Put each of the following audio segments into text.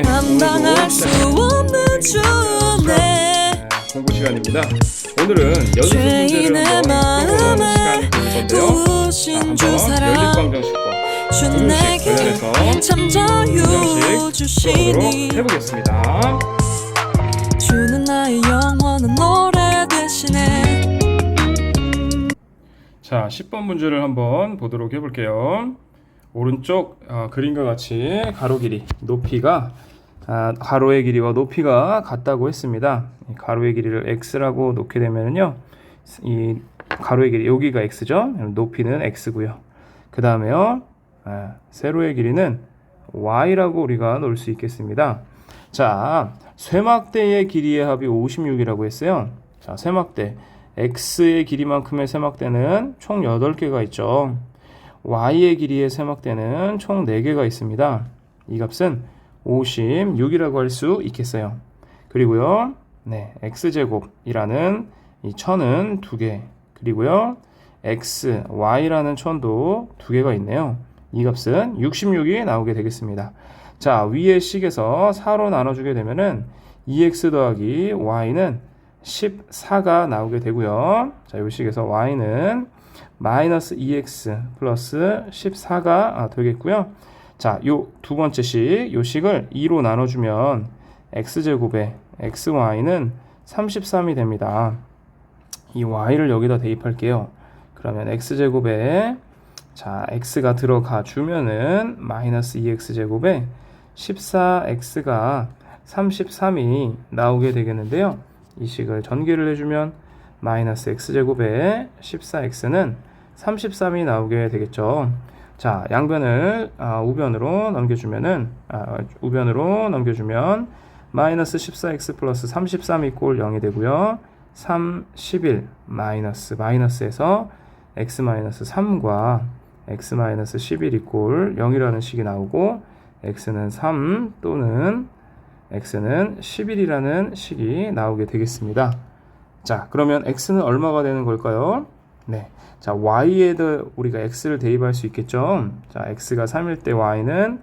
감당할 수 없는 주내 공부 시간입니다. 오늘은 연습 문제를 한번 풀어보는 시간이 될 건데요. 자, 한번 연립방정식과 부등식 관련해서 참 자유 방정식 주시니 풀어보도록 해보겠습니다. 주는 나의 영원한 노래 대신에. 자, 10번 문제를 한번 보도록 해볼게요. 오른쪽 그림과 같이 가로 길이, 높이가 가로의 길이와 높이가 같다고 했습니다. 가로의 길이를 x라고 놓게 되면요, 이 가로의 길이 여기가 x죠. 높이는 x고요. 그 다음에요, 세로의 길이는 y라고 우리가 놓을 수 있겠습니다. 자, 쇠막대의 길이의 합이 56이라고 했어요. 자, 쇠막대 x의 길이만큼의 쇠막대는 총 8개가 있죠. y의 길이의 쇠막대는 총 4개가 있습니다. 이 값은 56이라고 할 수 있겠어요. 그리고요, x제곱이라는 이 천은 2개, 그리고요, y라는 천도 2개가 있네요. 이 값은 66이 나오게 되겠습니다. 자, 위의 식에서 4로 나눠주게 되면은 2x 더하기 y는 14가 나오게 되고요. 자, 이 식에서 y는 마이너스 2x 플러스 14가 되겠고요. 자, 요 두 번째 식, 요 식을 2로 나눠주면 x제곱에 xy는 33이 됩니다. 이 y를 여기다 대입할게요. 그러면 x제곱에, 자, x가 들어가 주면은 마이너스 2x제곱에 14x가 33이 나오게 되겠는데요. 이 식을 전개를 해주면 마이너스 x제곱에 14x는 33이 나오게 되겠죠. 자, 양변을 우변으로 넘겨주면 마이너스 14x 플러스 33이 꼴 0이 되고요. 3, 11 마이너스에서 x 마이너스 3과 x 마이너스 11이 꼴 0이라는 식이 나오고, x는 3 또는 x는 11이라는 식이 나오게 되겠습니다. 자, 그러면 x는 얼마가 되는 걸까요? 네, 자, y에도 우리가 x를 대입할 수 있겠죠. 자, x가 3일 때 y는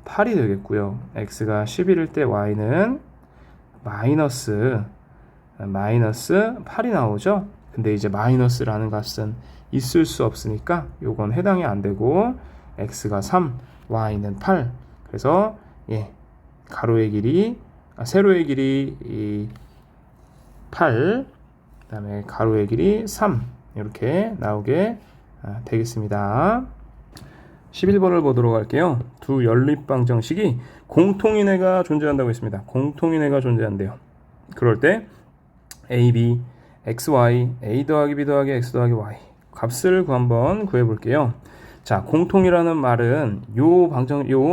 8이 되겠고요. x가 11일 때 y는 마이너스 8이 나오죠. 근데 이제 마이너스라는 값은 있을 수 없으니까 요건 해당이 안 되고, x가 3, y는 8. 그래서 가로의 길이, 세로의 길이 8, 그 다음에 가로의 길이 3, 이렇게 나오게 되겠습니다. 11번을 보도록 할게요. 두 연립방정식이 공통인해가 존재한다고 했습니다. 공통인해가 존재한대요. 그럴 때 a, b, x, y, a 더하기 b 더하기 x 더하기 y 값을 한번 구해볼게요. 자, 공통이라는 말은 요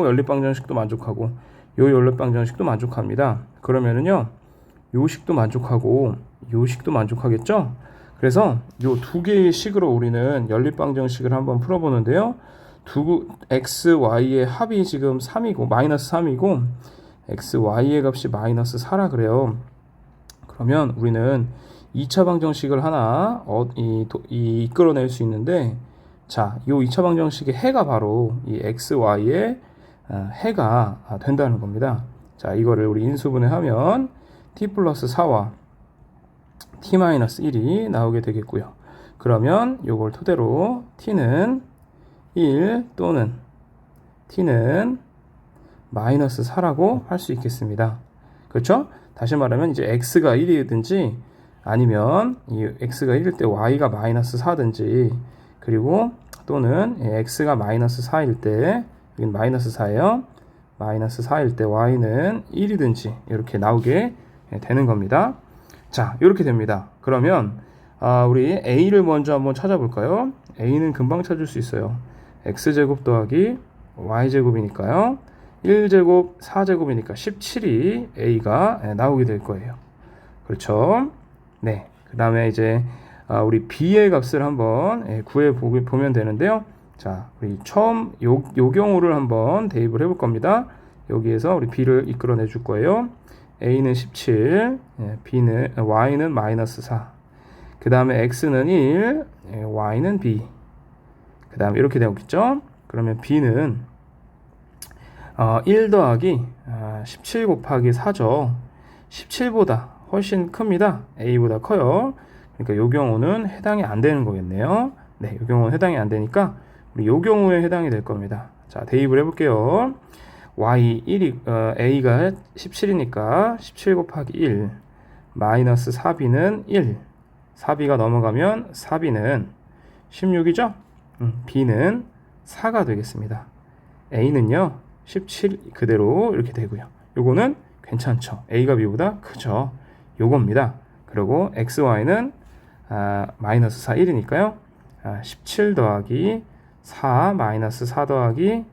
연립방정식도 만족하고 요 연립방정식도 만족합니다. 그러면은요, 요 식도 만족하고 요 식도 만족하겠죠? 그래서 요 두 개의 식으로 우리는 연립방정식을 한번 풀어보는데요. x, y의 합이 지금 3이고 마이너스 3이고 x, y의 값이 마이너스 4라 그래요. 그러면 우리는 2차 방정식을 하나 이끌어낼 수 있는데, 자, 요 2차 방정식의 해가 바로 이 x, y의 해가 된다는 겁니다. 자, 이거를 우리 인수분해하면 t 플러스 4와 t 마이너스 1이 나오게 되겠고요. 그러면 요걸 토대로 t는 1 또는 t는 마이너스 4라고 할 수 있겠습니다. 그렇죠? 다시 말하면 이제 x가 1이든지 아니면 이 x가 1일 때 y가 마이너스 4든지, 그리고 또는 x가 마이너스 4일 때, 여긴 마이너스 4예요. 마이너스 4일 때 y는 1이든지 이렇게 나오게 되는 겁니다. 자, 이렇게 됩니다. 그러면 우리 a를 먼저 한번 찾아볼까요? a는 금방 찾을 수 있어요. x제곱 더하기 y제곱이니까요. 1제곱 4제곱이니까 17이 a가 나오게 될 거예요. 그렇죠? 네. 그 다음에 이제 우리 b의 값을 한번 구해 보면 되는데요. 자, 우리 처음 요 경우를 한번 대입을 해볼 겁니다. 여기에서 우리 b를 이끌어내 줄 거예요. a는 17, y는 마이너스 4, 그 다음에 x는 1, y는 b, 그 다음에 이렇게 되겠죠. 그러면 b는 1 더하기 17 곱하기 4죠. 17보다 훨씬 큽니다. a보다 커요. 그러니까 이 경우는 해당이 안 되는 거겠네요. 네, 이 경우는 해당이 안 되니까 우리 이 경우에 해당이 될 겁니다. 자, 대입을 해볼게요. a가 17이니까 17 곱하기 1 마이너스 4b는 1. 4b가 넘어가면 4b는 16이죠? b는 4가 되겠습니다. a는요 17 그대로 이렇게 되고요. 요거는 괜찮죠. a가 b보다 크죠. 요겁니다. 그리고 xy는 마이너스 4 1이니까요 17 더하기 4 마이너스 4 더하기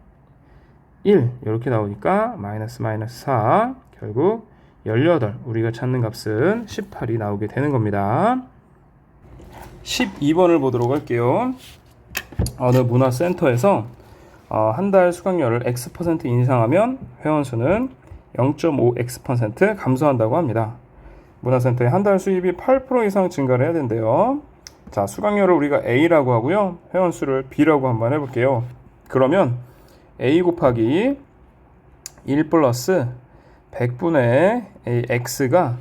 1 이렇게 나오니까 마이너스 4 결국 18 우리가 찾는 값은 18이 나오게 되는 겁니다. 12번을 보도록 할게요. 어느 문화센터에서 한 달 수강료를 X% 인상하면 회원수는 0.5X% 감소한다고 합니다. 문화센터의 한 달 수입이 8% 이상 증가를 해야 된대요. 자, 수강료를 우리가 A라고 하고요. 회원수를 B라고 한번 해볼게요. 그러면 A 곱하기 1 플러스 100분의 X가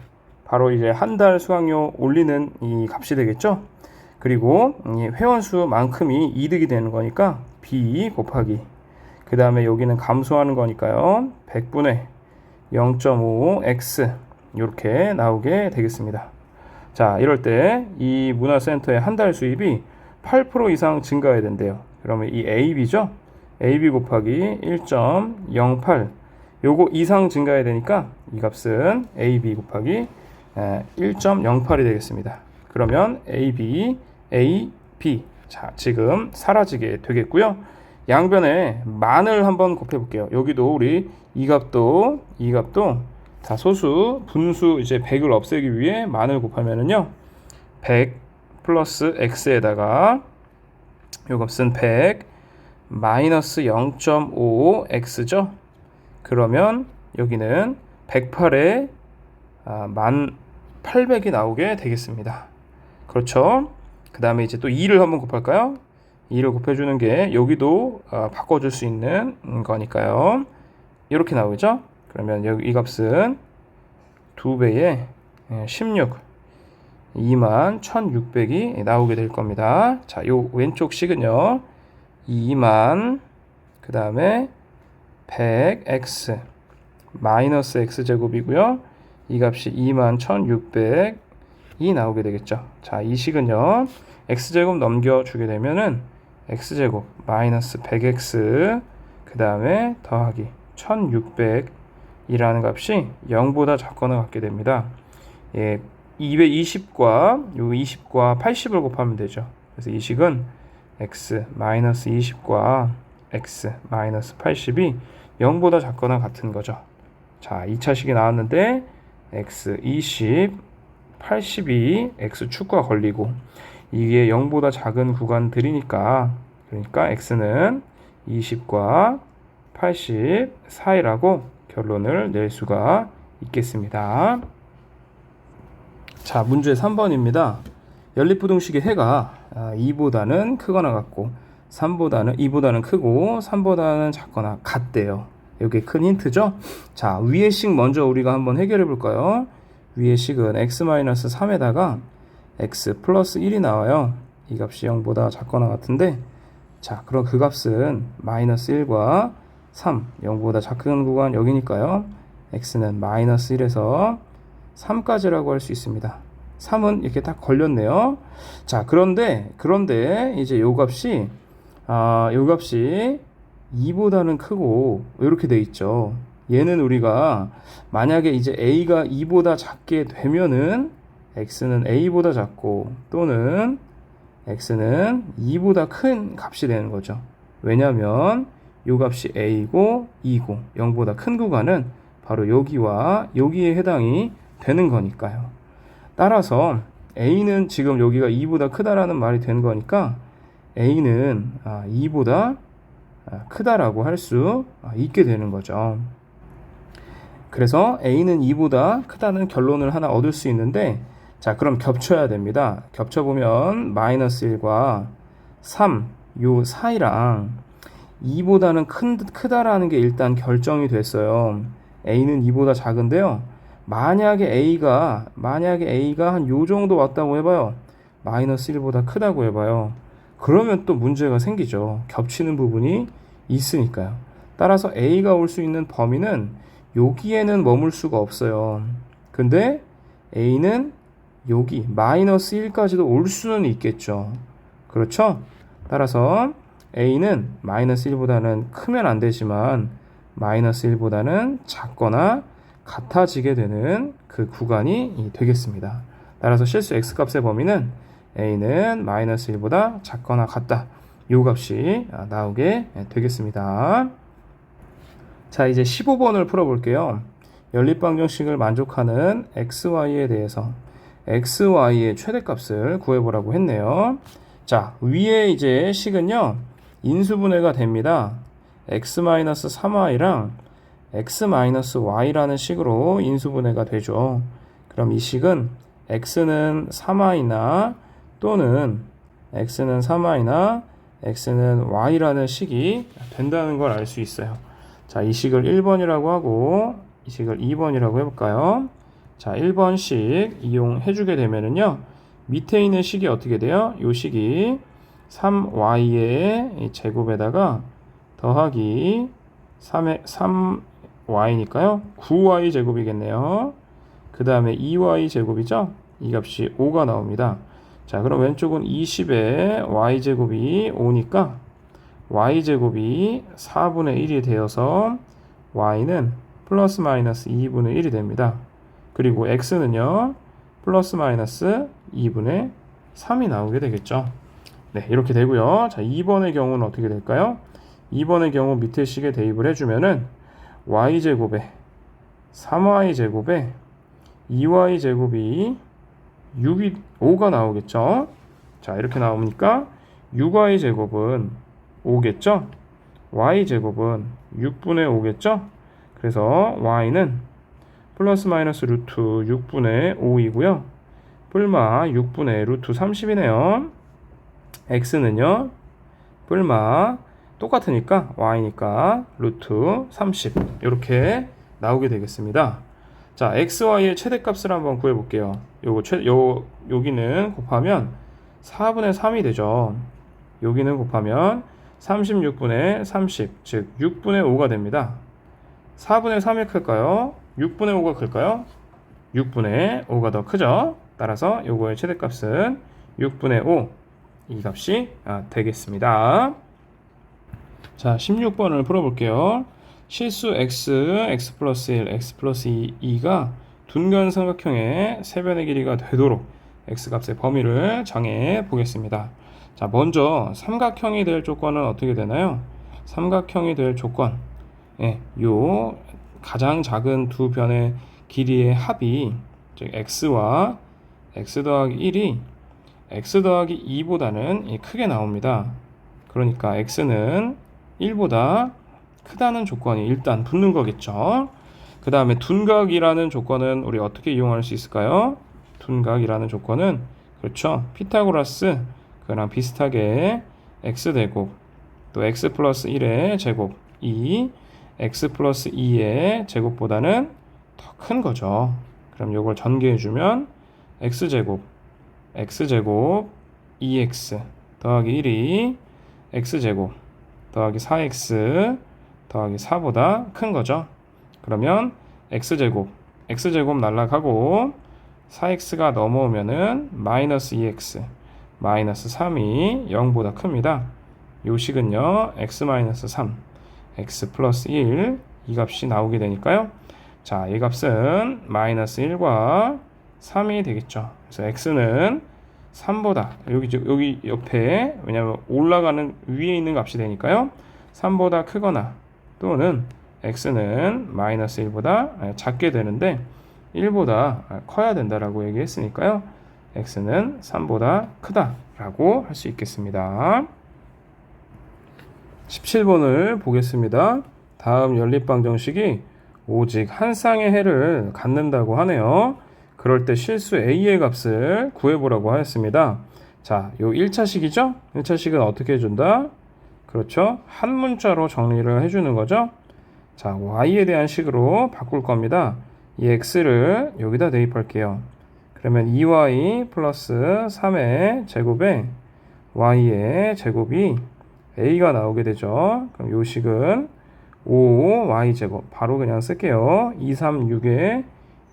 바로 이제 한 달 수강료 올리는 이 값이 되겠죠. 그리고 이 회원수만큼이 이득이 되는 거니까 B 곱하기 그 다음에 여기는 감소하는 거니까요 100분의 0.5x 이렇게 나오게 되겠습니다. 자, 이럴 때 이 문화센터의 한 달 수입이 8% 이상 증가해야 된대요. 그러면 이 AB죠? AB 곱하기 1.08 요거 이상 증가해야 되니까 이 값은 AB 곱하기 1.08이 되겠습니다. 그러면 AB, AB 자, 지금 사라지게 되겠고요. 양변에 만을 한번 곱해 볼게요. 여기도 우리 이 값도 다 소수, 분수 이제 100을 없애기 위해 만을 곱하면은요. 100 플러스 x에다가 요 값은 100 마이너스 0.5x죠. 그러면 여기는 108에 1800이 나오게 되겠습니다. 그렇죠? 그 다음에 이제 또 2를 한번 곱할까요? 2를 곱해주는 게 여기도 바꿔줄 수 있는 거니까요. 이렇게 나오죠? 그러면 여기 이 값은 2배에 16 21,600이 나오게 될 겁니다. 자, 요 왼쪽 식은요 2만 그 다음에 100x 마이너스 x제곱이고요. 이 값이 21,600이 나오게 되겠죠. 자, 이 식은요 x제곱 넘겨주게 되면은 x제곱 마이너스 100x 그 다음에 더하기 1600이라는 값이 0보다 작거나 같게 됩니다. 예, 220과 요 20과 80을 곱하면 되죠. 그래서 이 식은 x 마이너스 20과 x 마이너스 80이 0보다 작거나 같은 거죠. 자, 2차식이 나왔는데 x 20 80이 x축과 걸리고 이게 0보다 작은 구간들이니까 그러니까 x는 20과 80 사이라고 결론을 낼 수가 있겠습니다. 자, 문제 3번입니다. 연립부등식의 해가 2보다는 크거나 같고 2보다는 크고 3보다는 작거나 같대요. 이게 큰 힌트죠? 자, 위의 식 먼저 우리가 한번 해결해 볼까요? 위의 식은 x-3에다가 x 플러스 1이 나와요. 이 값이 0보다 작거나 같은데 자, 그럼 그 값은 마이너스 1과 3 0보다 작은 구간 여기니까요. x는 마이너스 1에서 3까지라고 할 수 있습니다. 3은 이렇게 딱 걸렸네요. 자, 그런데 이제 요 값이 2보다는 크고 이렇게 돼 있죠. 얘는 우리가 만약에 이제 a가 2보다 작게 되면은 x는 a보다 작고 또는 x는 2보다 큰 값이 되는 거죠. 왜냐하면 요 값이 a고 2고 0보다 큰 구간은 바로 여기와 여기에 해당이 되는 거니까요. 따라서 a는 지금 여기가 2보다 크다라는 말이 되는 거니까 a는 2보다 크다라고 할 수 있게 되는 거죠. 그래서 a는 2보다 크다는 결론을 하나 얻을 수 있는데 자, 그럼 겹쳐야 됩니다. 겹쳐보면 마이너스 1과 3 요 사이랑 2보다는 크다라는 게 일단 결정이 됐어요. a는 2보다 작은데요. 만약에 a가 한 요 정도 왔다고 해봐요. 마이너스 1보다 크다고 해봐요. 그러면 또 문제가 생기죠. 겹치는 부분이 있으니까요. 따라서 a가 올 수 있는 범위는 여기에는 머물 수가 없어요. 근데 a는 여기 마이너스 1까지도 올 수는 있겠죠. 그렇죠? 따라서 a는 마이너스 1보다는 크면 안 되지만 마이너스 1보다는 작거나 같아지게 되는 그 구간이 되겠습니다. 따라서 실수 x값의 범위는 a는 마이너스 1보다 작거나 같다. 이 값이 나오게 되겠습니다. 자, 이제 15번을 풀어볼게요. 연립방정식을 만족하는 xy에 대해서 xy의 최대값을 구해보라고 했네요. 자, 위에 이제 식은요 인수분해가 됩니다. x-3y랑 x-y라는 식으로 인수분해가 되죠. 그럼 이 식은 x는 3y나 또는 x는 3y나 x는 y라는 식이 된다는 걸 알 수 있어요. 자, 이 식을 1번이라고 하고 이 식을 2번이라고 해볼까요? 자, 1번식 이용해주게 되면은요 밑에 있는 식이 어떻게 돼요? 이 식이 3y의 제곱에다가 더하기 3y니까요 9y 제곱이겠네요. 그 다음에 2y 제곱이죠. 이 값이 5가 나옵니다. 자, 그럼 왼쪽은 20에 y 제곱이 5니까 y 제곱이 4분의 1이 되어서 y는 플러스 마이너스 2분의 1이 됩니다. 그리고 x는요 플러스 마이너스 2분의 3이 나오게 되겠죠. 네, 이렇게 되고요. 자, 2번의 경우는 어떻게 될까요? 2번의 경우 밑에 식에 대입을 해주면은 y제곱에 3y제곱에 2y제곱이 5가 나오겠죠. 자, 이렇게 나오니까 6y제곱은 5겠죠. y제곱은 6분의 5겠죠. 그래서 y는 플러스 마이너스 루트 6분의 5이고요. 뿔마 6분의 루트 30이네요. x는요 뿔마 똑같으니까 y니까 루트 30 이렇게 나오게 되겠습니다. 자, xy의 최대값을 한번 구해볼게요. 여기는 곱하면 4분의 3이 되죠. 여기는 곱하면 36분의 30, 즉 6분의 5가 됩니다. 4분의 3이 클까요? 6분의 5가 클까요? 6분의 5가 더 크죠. 따라서 요거의 최대값은 6분의 5 이 값이 되겠습니다. 자, 16번을 풀어볼게요. 실수 x 플러스 1, x 플러스 2가 둔간 삼각형의 세변의 길이가 되도록 x값의 범위를 정해 보겠습니다. 자, 먼저 삼각형이 될 조건은 어떻게 되나요? 삼각형이 될 조건, 요 가장 작은 두 변의 길이의 합이, 즉 x와 x 더하기 1이 x 더하기 2보다는 크게 나옵니다. 그러니까 x는 1보다 크다는 조건이 일단 붙는 거겠죠. 그 다음에 둔각이라는 조건은 우리 어떻게 이용할 수 있을까요? 둔각이라는 조건은 그렇죠. 피타고라스 그랑 비슷하게 x제곱 또 x 플러스 1의 제곱 이 x 플러스 2의 제곱보다는 더 큰 거죠. 그럼 이걸 전개해주면 x제곱 2x 더하기 1이 x제곱 더하기 4x 더하기 4보다 큰 거죠. 그러면 x제곱 날라가고 4x가 넘어오면은 마이너스 2x 마이너스 3이 0보다 큽니다. 요 식은요 x-3 x 플러스 1 이 값이 나오게 되니까요. 자, 이 값은 마이너스 1과 3이 되겠죠. 그래서 x는 3보다 여기 옆에 왜냐하면 올라가는 위에 있는 값이 되니까요. 3보다 크거나 또는 x는 마이너스 1보다 작게 되는데 1보다 커야 된다라고 얘기했으니까요. x는 3보다 크다라고 할 수 있겠습니다. 17번을 보겠습니다. 다음 연립방정식이 오직 한 쌍의 해를 갖는다고 하네요. 그럴 때 실수 a의 값을 구해보라고 하였습니다. 자, 요 1차식이죠? 1차식은 어떻게 해준다? 그렇죠. 한 문자로 정리를 해주는 거죠. 자, y에 대한 식으로 바꿀 겁니다. 이 x를 여기다 대입할게요. 그러면 2y 플러스 3의 제곱에 y의 제곱이 a가 나오게 되죠. 그럼 요 식은 5y제곱 바로 그냥 쓸게요. 2, 3, 6에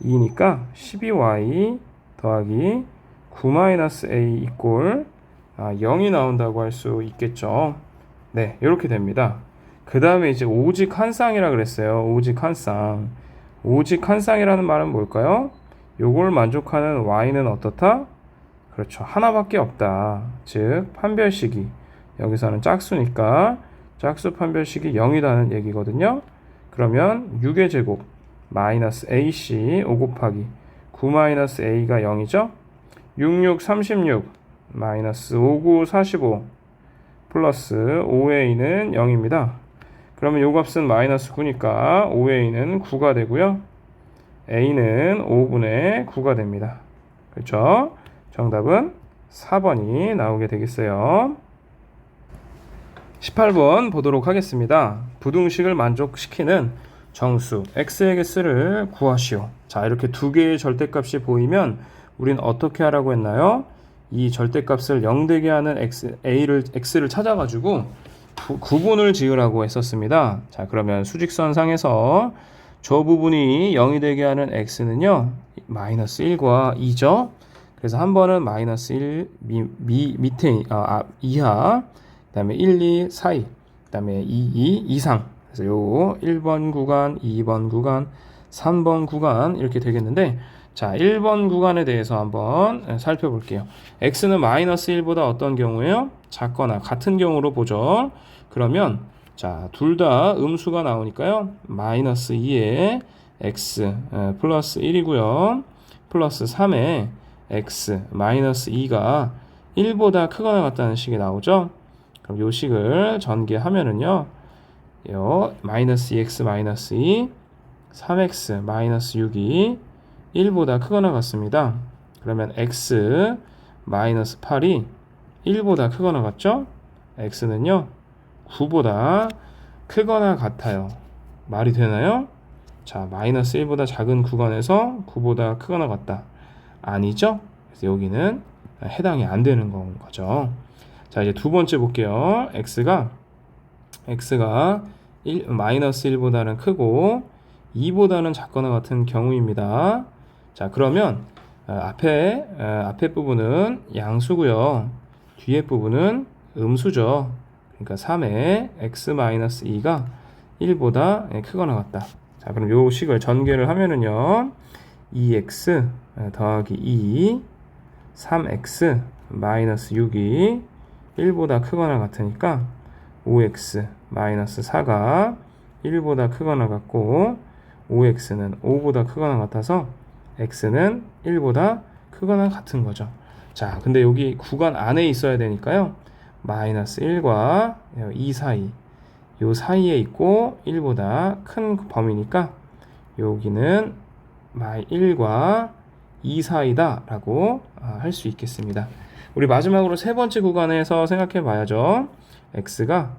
2니까 12y 더하기 9-a 이꼴 0이 나온다고 할 수 있겠죠. 네, 이렇게 됩니다. 그 다음에 이제 오직 한 쌍이라 그랬어요. 오직 한 쌍. 오직 한 쌍이라는 말은 뭘까요? 요걸 만족하는 y는 어떻다? 그렇죠. 하나밖에 없다. 즉 판별식이 여기서는 짝수니까 짝수 판별식이 0이라는 얘기거든요. 그러면 6의 제곱 마이너스 ac 5 곱하기 9-a가 0이죠. 66 36 마이너스 59 45 플러스 5a는 0입니다. 그러면 요 값은 마이너스 9니까 5a는 9가 되고요. a는 5분의 9가 됩니다. 그렇죠? 정답은 4번이 나오게 되겠어요. 18번 보도록 하겠습니다. 부등식을 만족시키는 정수 x의 개수를 구하시오. 자, 이렇게 두 개의 절대값이 보이면 우린 어떻게 하라고 했나요? 이 절대값을 0 되게 하는 x를 찾아가지고 구분을 지으라고 했었습니다. 자, 그러면 수직선 상에서 저 부분이 0이 되게 하는 x는요 마이너스 1과 2죠. 그래서 한 번은 마이너스 1 밑에 이하, 그 다음에 1, 2 사이, 그 다음에 2 이상. 그래서 요 1번 구간, 2번 구간, 3번 구간 이렇게 되겠는데, 자, 1번 구간에 대해서 한번 살펴볼게요. x는 마이너스 1보다 어떤 경우에요? 작거나 같은 경우로 보죠. 그러면 자, 둘 다 음수가 나오니까요. 마이너스 2에 x 플러스 1이고요. 플러스 3에 x 마이너스 2가 1보다 크거나 같다는 식이 나오죠. 그럼 요 식을 전개하면은요. 요 마이너스 2x 마이너스 2 3x 마이너스 6이 1보다 크거나 같습니다. 그러면 x 마이너스 8이 1보다 크거나 같죠? x는요 9보다 크거나 같아요. 말이 되나요? 자, 마이너스 1보다 작은 구간에서 9보다 크거나 같다. 아니죠? 그래서 여기는 해당이 안 되는 거죠. 자, 이제 두 번째 볼게요. x가 마이너스 1보다는 크고 2보다는 작거나 같은 경우입니다. 자, 그러면 앞에 부분은 양수고요. 뒤에 부분은 음수죠. 그러니까 3의 x-2가 1보다 크거나 같다. 자, 그럼 요 식을 전개를 하면은요. 2x 더하기 2 3x 마이너스 6이 1보다 크거나 같으니까 5x 마이너스 4가 1보다 크거나 같고 5x는 5보다 크거나 같아서 x는 1보다 크거나 같은 거죠. 자, 근데 여기 구간 안에 있어야 되니까요. 마이너스 1과 2 사이, 요 사이에 있고 1보다 큰 범위니까 여기는 1과 2 사이다 라고 할 수 있겠습니다. 우리 마지막으로 세 번째 구간에서 생각해 봐야죠. x가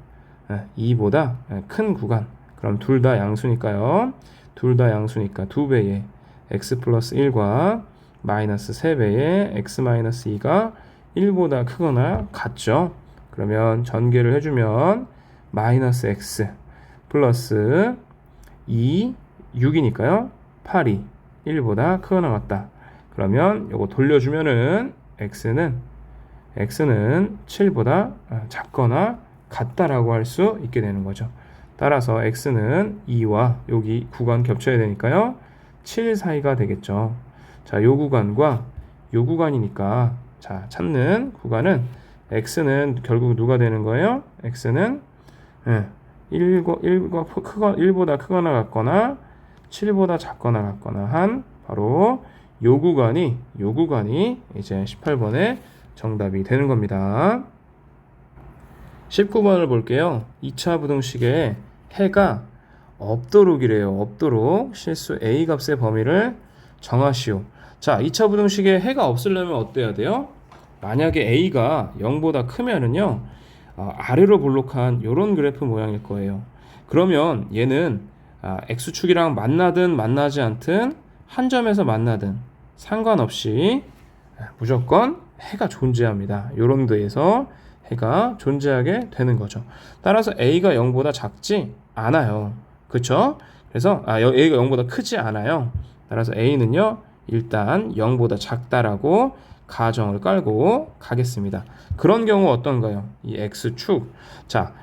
2보다 큰 구간, 그럼 둘 다 양수니까요. 둘 다 양수니까 2배의 x 플러스 1과 마이너스 3배의 x 마이너스 2가 1보다 크거나 같죠. 그러면 전개를 해주면 마이너스 x 플러스 2 6이니까요 8이 1보다 크거나 같다. 그러면 요거 돌려주면은 x는 7보다 작거나 같다라고 할 수 있게 되는 거죠. 따라서 x는 2와 여기 구간 겹쳐야 되니까요 7 사이가 되겠죠. 자, 요 구간과 요 구간이니까 자, 찾는 구간은 x는 결국 누가 되는 거예요? x는 1보다 크거나 같거나 7보다 작거나 같거나 한 바로 요 구간이 이제 18번의 정답이 되는 겁니다. 19번을 볼게요. 2차 부등식에 해가 없도록이래요. 없도록 실수 a 값의 범위를 정하시오. 자, 2차 부등식에 해가 없으려면 어때야 돼요? 만약에 a가 0보다 크면은요 아래로 볼록한 요런 그래프 모양일 거예요. 그러면 얘는 x축이랑 만나든 만나지 않든 한 점에서 만나든 상관없이 무조건 해가 존재합니다. 요런 데에서 해가 존재하게 되는 거죠. 따라서 a가 0보다 작지 않아요. 그쵸? 그래서 a가 0보다 크지 않아요. 따라서 a는요 일단 0보다 작다라고 가정을 깔고 가겠습니다. 그런 경우 어떤가요? 이 x축. 자,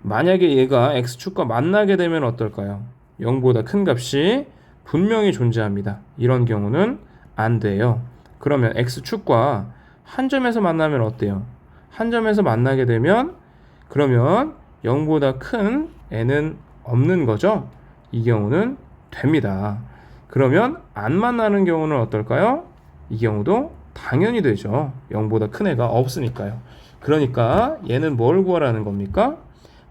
만약에 얘가 x축과 만나게 되면 어떨까요? 0보다 큰 값이 분명히 존재합니다. 이런 경우는 안 돼요. 그러면 x축과 한 점에서 만나면 어때요? 한 점에서 만나게 되면 그러면 0보다 큰 n은 없는 거죠? 이 경우는 됩니다. 그러면 안 만나는 경우는 어떨까요? 이 경우도 당연히 되죠. 0보다 큰 애가 없으니까요. 그러니까 얘는 뭘 구하라는 겁니까?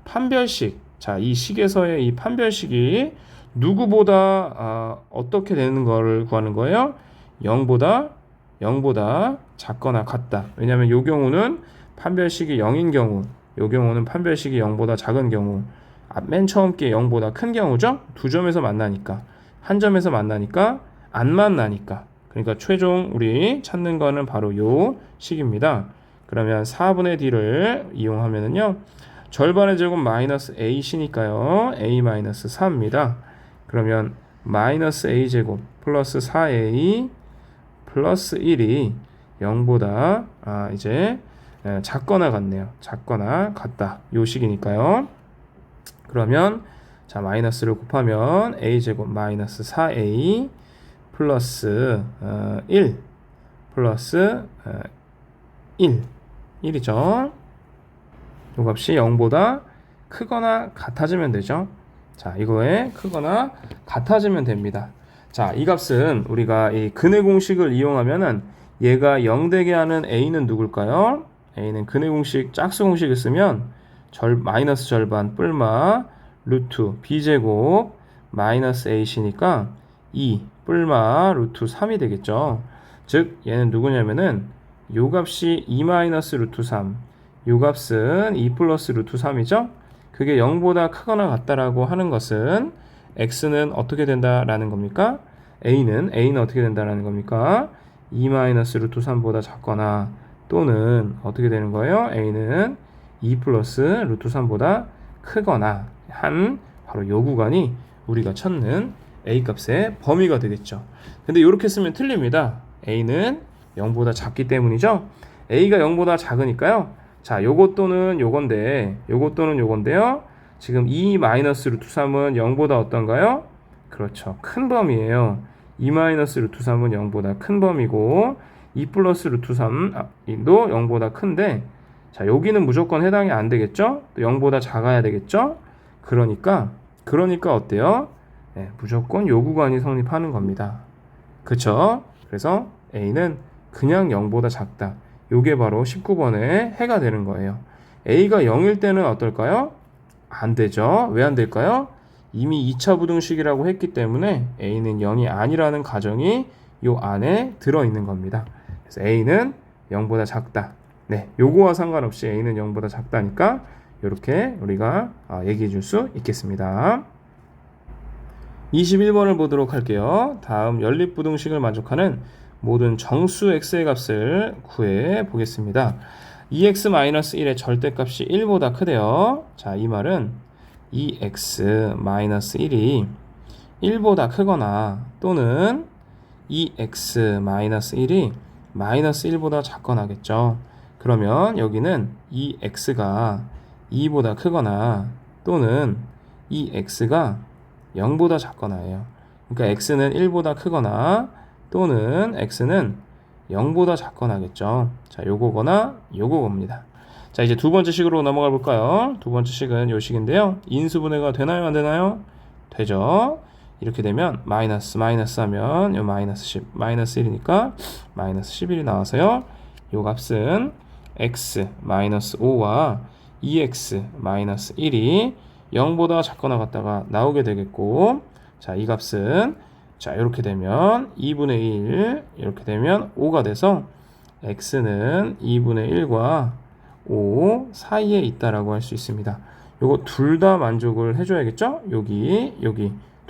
판별식. 자, 이 식에서의 이 판별식이 누구보다 어떻게 되는 거를 구하는 거예요? 0보다 작거나 같다. 왜냐하면 이 경우는 판별식이 0인 경우, 이 경우는 판별식이 0보다 작은 경우, 맨 처음 게 0보다 큰 경우죠? 두 점에서 만나니까, 한 점에서 만나니까 안 만나니까. 그러니까 최종 우리 찾는 거는 바로 요 식입니다. 그러면 4분의 d를 이용하면은요, 절반의 제곱 마이너스 a시니까요, a 마이너스 4입니다. 그러면 마이너스 a 제곱 플러스 4a 플러스 1이 0보다 이제 작거나 같네요. 작거나 같다. 요 식이니까요. 그러면 자, 마이너스를 곱하면 a 제곱 마이너스 4a 플러스 1 플러스 1이죠. 이 값이 0보다 크거나 같아지면 되죠. 자, 이거에 크거나 같아지면 됩니다. 자, 이 값은 우리가 이 근의 공식을 이용하면은 얘가 0 되게 하는 a는 누굴까요? a는 근의 공식, 짝수 공식을 쓰면 마이너스 절반 뿔마 루트 b제곱 마이너스 a시니까 2 뿔마 루트 3이 되겠죠. 즉 얘는 누구냐면은 요 값이 2 마이너스 루트 3, 요 값은 2 플러스 루트 3이죠. 그게 0보다 크거나 같다라고 하는 것은 x는 어떻게 된다라는 겁니까? a는 어떻게 된다라는 겁니까? 2 마이너스 루트 3보다 작거나 또는 어떻게 되는 거예요? a는 2 플러스 루트 3보다 크거나 한 바로 요 구간이 우리가 찾는 a 값의 범위가 되겠죠. 근데 이렇게 쓰면 틀립니다. a는 0보다 작기 때문이죠. a가 0보다 작으니까요. 자, 요것 또는 요건데, 요것 또는 요건데요. 지금 2 마이너스 루트 3은 0보다 어떤가요? 그렇죠. 큰 범위예요. 2 마이너스 루트 3은 0보다 큰 범위고 2 플러스 루트 3도 0보다 큰데, 자, 여기는 무조건 해당이 안 되겠죠? 또 0보다 작아야 되겠죠? 그러니까 어때요? 네, 무조건 요 구간이 성립하는 겁니다. 그쵸? 그래서 a는 그냥 0보다 작다. 요게 바로 19번의 해가 되는 거예요. a가 0일 때는 어떨까요? 안 되죠. 왜 안 될까요? 이미 2차 부등식이라고 했기 때문에 a는 0이 아니라는 가정이 요 안에 들어있는 겁니다. 그래서 a는 0보다 작다. 네, 요거와 상관없이 a는 0보다 작다니까 이렇게 우리가 얘기해 줄 수 있겠습니다. 21번을 보도록 할게요. 다음 연립부등식을 만족하는 모든 정수 x의 값을 구해 보겠습니다. 2x-1의 절대값이 1보다 크대요. 자, 이 말은 2x-1이 1보다 크거나 또는 2x-1이 마이너스 1보다 작거나겠죠. 그러면 여기는 2x가 2보다 크거나 또는 2x가 0보다 작거나예요. 그러니까 x는 1보다 크거나 또는 x는 0보다 작거나겠죠. 자, 요거거나 요거겁니다. 자, 이제 두 번째 식으로 넘어가 볼까요? 두 번째 식은 요 식인데요. 인수분해가 되나요? 안 되나요? 되죠. 이렇게 되면 마이너스 하면 요 마이너스 10, 마이너스 1이니까 마이너스 11이 나와서요. 요 값은 x 마이너스 5와 2x 마이너스 1이 0보다 작거나 같다가 나오게 되겠고, 자, 이 값은 자, 이렇게 되면 2분의 1, 이렇게 되면 5가 돼서 x는 2분의 1과 5 사이에 있다라고 할 수 있습니다. 요거 둘 다 만족을 해줘야겠죠? 여기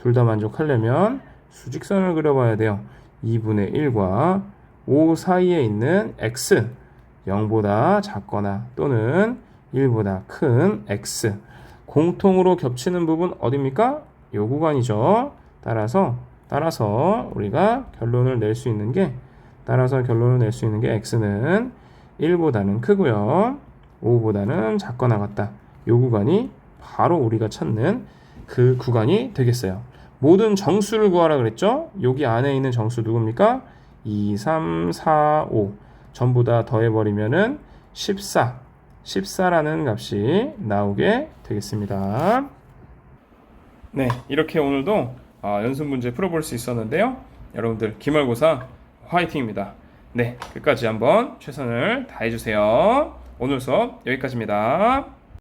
둘 다 만족하려면 수직선을 그려봐야 돼요. 2분의 1과 5 사이에 있는 x 0보다 작거나 또는 1보다 큰 x 공통으로 겹치는 부분 어디입니까? 요 구간이죠. 따라서 우리가 결론을 낼 수 있는 게 x는 1보다는 크고요. 5보다는 작거나 같다. 요 구간이 바로 우리가 찾는 그 구간이 되겠어요. 모든 정수를 구하라 그랬죠? 여기 안에 있는 정수 누굽니까? 2, 3, 4, 5 전부 다 더해버리면은 14라는 값이 나오게 되겠습니다. 네, 이렇게 오늘도 연습 문제 풀어볼 수 있었는데요. 여러분들 기말고사 화이팅입니다. 네, 끝까지 한번 최선을 다해주세요. 오늘 수업 여기까지입니다.